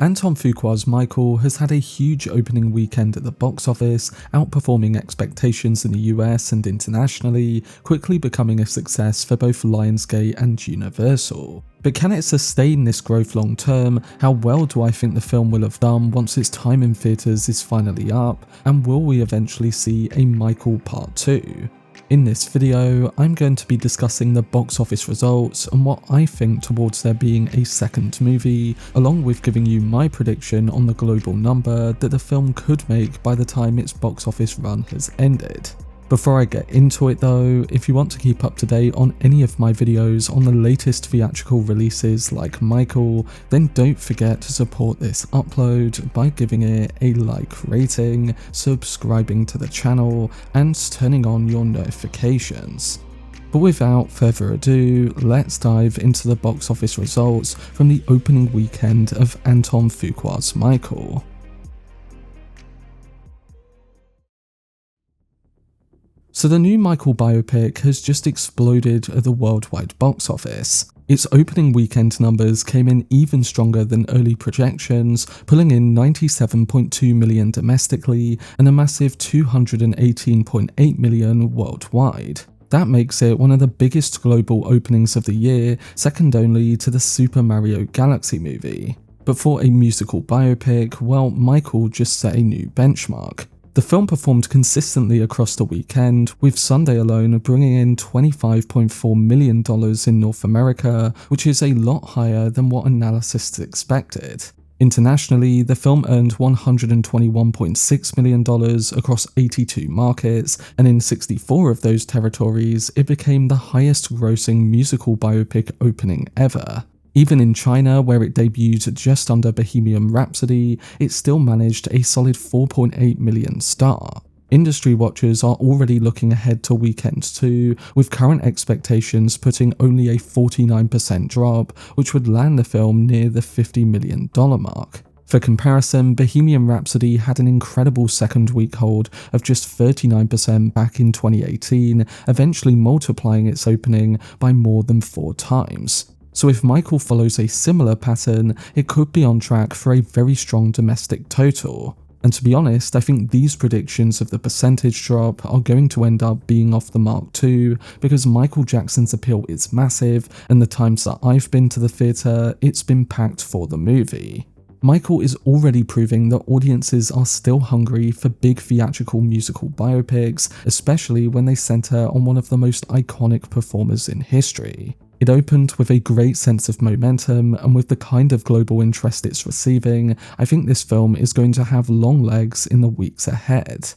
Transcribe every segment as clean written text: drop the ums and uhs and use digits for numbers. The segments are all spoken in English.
Antoine Fuqua's Michael has had a huge opening weekend at the box office, outperforming expectations in the US and internationally, quickly becoming a success for both Lionsgate and Universal. But can it sustain this growth long term? How well do I think the film will have done once its time in theatres is finally up? And will we eventually see a Michael Part 2? In this video, I'm going to be discussing the box office results and what I think towards there being a second movie, along with giving you my prediction on the global number that the film could make by the time its box office run has ended. Before I get into it though, if you want to keep up to date on any of my videos on the latest theatrical releases like Michael, then don't forget to support this upload by giving it a like rating, subscribing to the channel, and turning on your notifications. But without further ado, let's dive into the box office results from the opening weekend of Antoine Fuqua's Michael. So the new Michael biopic has just exploded at the worldwide box office. Its opening weekend numbers came in even stronger than early projections, pulling in $97.2 million domestically and a massive $218.8 million worldwide. That makes it one of the biggest global openings of the year, second only to the Super Mario Galaxy movie. But for a musical biopic, well, Michael just set a new benchmark. The film performed consistently across the weekend, with Sunday alone bringing in $25.4 million in North America, which is a lot higher than what analysts expected. Internationally, the film earned $121.6 million across 82 markets, and in 64 of those territories, it became the highest grossing musical biopic opening ever. Even in China, where it debuted just under Bohemian Rhapsody, it still managed a solid 4.8 million star. Industry watchers are already looking ahead to Weekend 2, with current expectations putting only a 49% drop, which would land the film near the $50 million mark. For comparison, Bohemian Rhapsody had an incredible second week hold of just 39% back in 2018, eventually multiplying its opening by more than 4 times. So if Michael follows a similar pattern, it could be on track for a very strong domestic total. And to be honest, I think these predictions of the percentage drop are going to end up being off the mark too, because Michael Jackson's appeal is massive, and the times that I've been to the theatre, it's been packed for the movie. Michael is already proving that audiences are still hungry for big theatrical musical biopics, especially when they centre on one of the most iconic performers in history. It opened with a great sense of momentum, and with the kind of global interest it's receiving, I think this film is going to have long legs in the weeks ahead.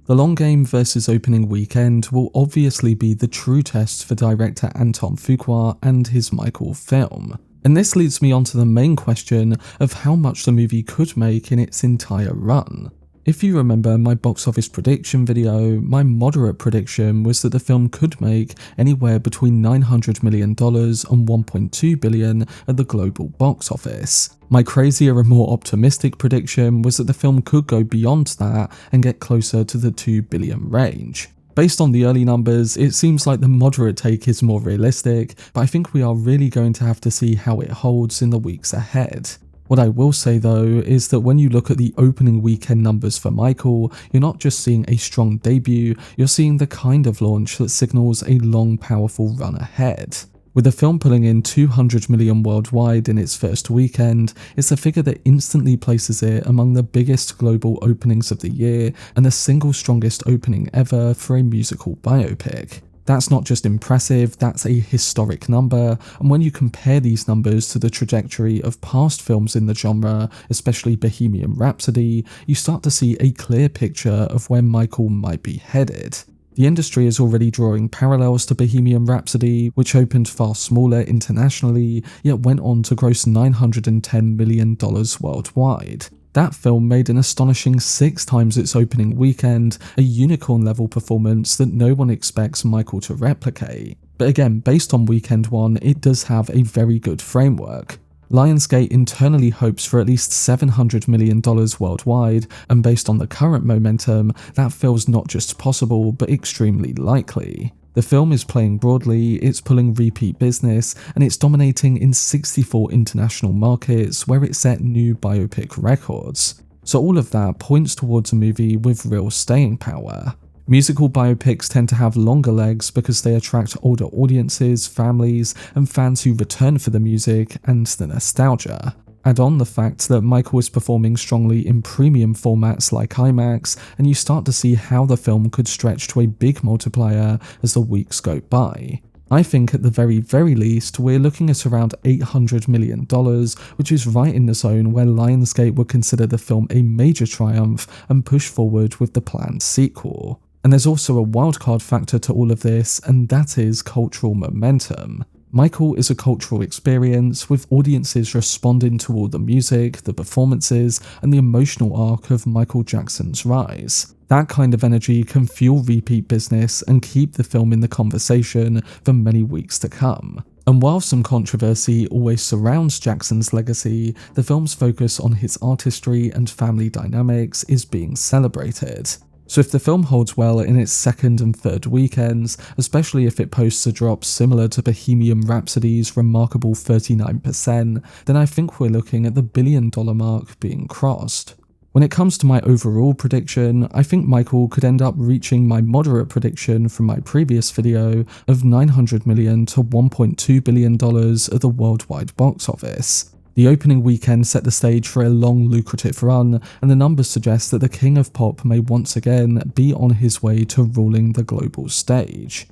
The long game versus opening weekend will obviously be the true test for director Antoine Fuqua and his Michael film. And this leads me on to the main question of how much the movie could make in its entire run. If you remember my box office prediction video, my moderate prediction was that the film could make anywhere between $900 million and $1.2 billion at the global box office. My crazier and more optimistic prediction was that the film could go beyond that and get closer to the $2 billion range. Based on the early numbers, it seems like the moderate take is more realistic, but I think we are really going to have to see how it holds in the weeks ahead. What I will say though is that when you look at the opening weekend numbers for Michael, you're not just seeing a strong debut, you're seeing the kind of launch that signals a long, powerful run ahead. With the film pulling in $200 million worldwide in its first weekend, it's a figure that instantly places it among the biggest global openings of the year and the single strongest opening ever for a musical biopic. That's not just impressive, that's a historic number, and when you compare these numbers to the trajectory of past films in the genre, especially Bohemian Rhapsody, you start to see a clear picture of where Michael might be headed. The industry is already drawing parallels to Bohemian Rhapsody, which opened far smaller internationally, yet went on to gross $910 million worldwide. That film made an astonishing 6 times its opening weekend, a unicorn-level performance that no one expects Michael to replicate. But again, based on weekend 1, it does have a very good framework. Lionsgate internally hopes for at least $700 million worldwide, and based on the current momentum, that feels not just possible but extremely likely. The film is playing broadly, it's pulling repeat business, and it's dominating in 64 international markets where it set new biopic records. So all of that points towards a movie with real staying power. Musical biopics tend to have longer legs because they attract older audiences, families, and fans who return for the music and the nostalgia. Add on the fact that Michael is performing strongly in premium formats like IMAX, and you start to see how the film could stretch to a big multiplier as the weeks go by. I think at the very least, we're looking at around $800 million, which is right in the zone where Lionsgate would consider the film a major triumph and push forward with the planned sequel. And there's also a wildcard factor to all of this, and that is cultural momentum. Michael is a cultural experience, with audiences responding to all the music, the performances, and the emotional arc of Michael Jackson's rise. That kind of energy can fuel repeat business and keep the film in the conversation for many weeks to come. And while some controversy always surrounds Jackson's legacy, the film's focus on his artistry and family dynamics is being celebrated. So if the film holds well in its second and third weekends, especially if it posts a drop similar to Bohemian Rhapsody's remarkable 39%, then I think we're looking at the $1 billion mark being crossed. When it comes to my overall prediction, I think Michael could end up reaching my moderate prediction from my previous video of $900 million to $1.2 billion at the worldwide box office. The opening weekend set the stage for a long, lucrative run, and the numbers suggest that the King of Pop may once again be on his way to ruling the global stage.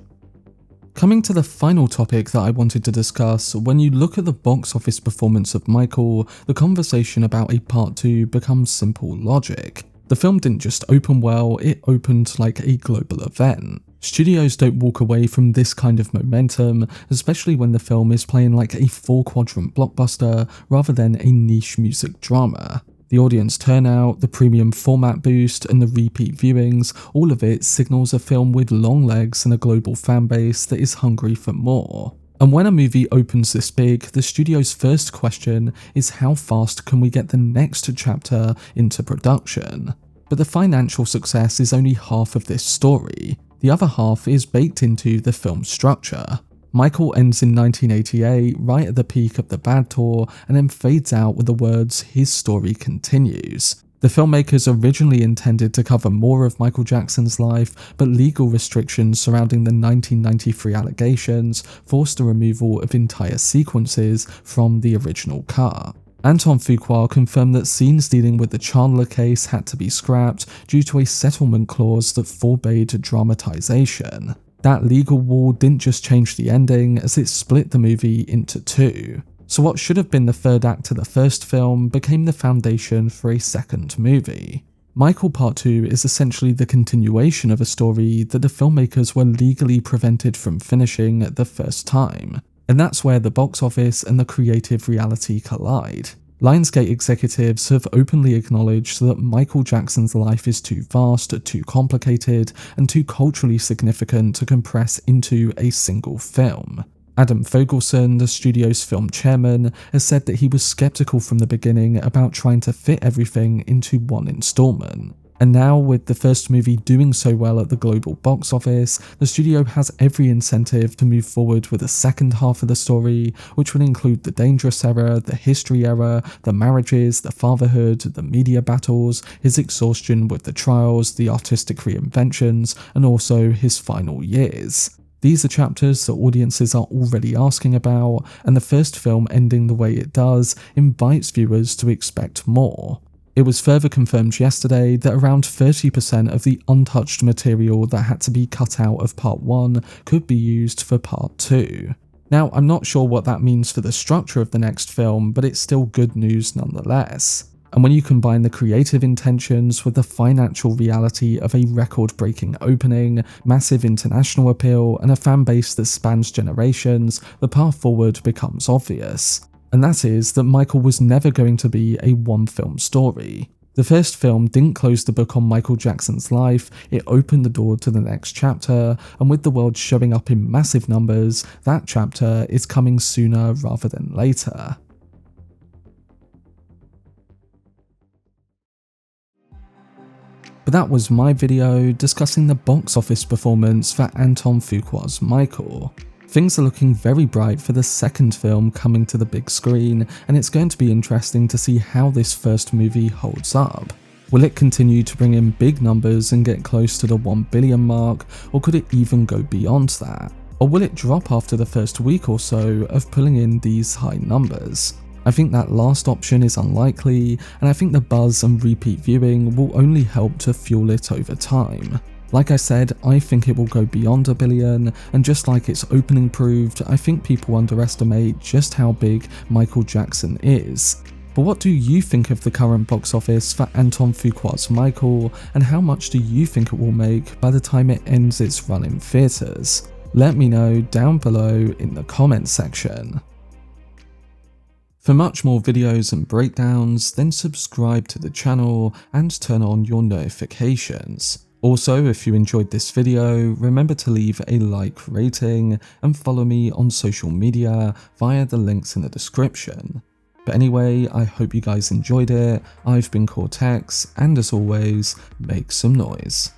Coming to the final topic that I wanted to discuss, when you look at the box office performance of Michael, the conversation about a part 2 becomes simple logic. The film didn't just open well, it opened like a global event. Studios don't walk away from this kind of momentum, especially when the film is playing like a 4-quadrant blockbuster rather than a niche music drama. The audience turnout, the premium format boost, and the repeat viewings, all of it signals a film with long legs and a global fanbase that is hungry for more. And when a movie opens this big, the studio's first question is how fast can we get the next chapter into production? But the financial success is only half of this story. The other half is baked into the film's structure. Michael ends in 1988, right at the peak of the Bad Tour, and then fades out with the words, "His story continues." The filmmakers originally intended to cover more of Michael Jackson's life, but legal restrictions surrounding the 1993 allegations forced the removal of entire sequences from the original cut. Antoine Fuqua confirmed that scenes dealing with the Chandler case had to be scrapped due to a settlement clause that forbade dramatization. That legal wall didn't just change the ending, as it split the movie into two. So what should have been the third act to the first film became the foundation for a second movie. Michael Part 2 is essentially the continuation of a story that the filmmakers were legally prevented from finishing the first time. And that's where the box office and the creative reality collide. Lionsgate executives have openly acknowledged that Michael Jackson's life is too vast, too complicated, and too culturally significant to compress into a single film. Adam Fogelson, the studio's film chairman, has said that he was skeptical from the beginning about trying to fit everything into one installment. And now, with the first movie doing so well at the global box office, the studio has every incentive to move forward with the second half of the story, which will include the dangerous era, the history era, the marriages, the fatherhood, the media battles, his exhaustion with the trials, the artistic reinventions, and also his final years. These are chapters that audiences are already asking about, and the first film ending the way it does invites viewers to expect more. It was further confirmed yesterday that around 30% of the untouched material that had to be cut out of Part 1 could be used for Part 2. Now, I'm not sure what that means for the structure of the next film, but it's still good news nonetheless. And when you combine the creative intentions with the financial reality of a record-breaking opening, massive international appeal, and a fan base that spans generations, the path forward becomes obvious. And that is that Michael was never going to be a one-film story. The first film didn't close the book on Michael Jackson's life, it opened the door to the next chapter, and with the world showing up in massive numbers, that chapter is coming sooner rather than later. But that was my video discussing the box office performance for Antoine Fuqua's Michael. Things are looking very bright for the second film coming to the big screen, and it's going to be interesting to see how this first movie holds up. Will it continue to bring in big numbers and get close to the 1 billion mark, or could it even go beyond that? Or will it drop after the first week or so of pulling in these high numbers? I think that last option is unlikely, and I think the buzz and repeat viewing will only help to fuel it over time. Like I said, I think it will go beyond a billion, and just like its opening proved, I think people underestimate just how big Michael Jackson is. But what do you think of the current box office for Antoine Fuqua's Michael, and how much do you think it will make by the time it ends its run in theatres? Let me know down below in the comments section. For much more videos and breakdowns, then subscribe to the channel and turn on your notifications. Also, if you enjoyed this video, remember to leave a like rating and follow me on social media via the links in the description. But anyway, I hope you guys enjoyed it. I've been Cortex, and as always, make some noise.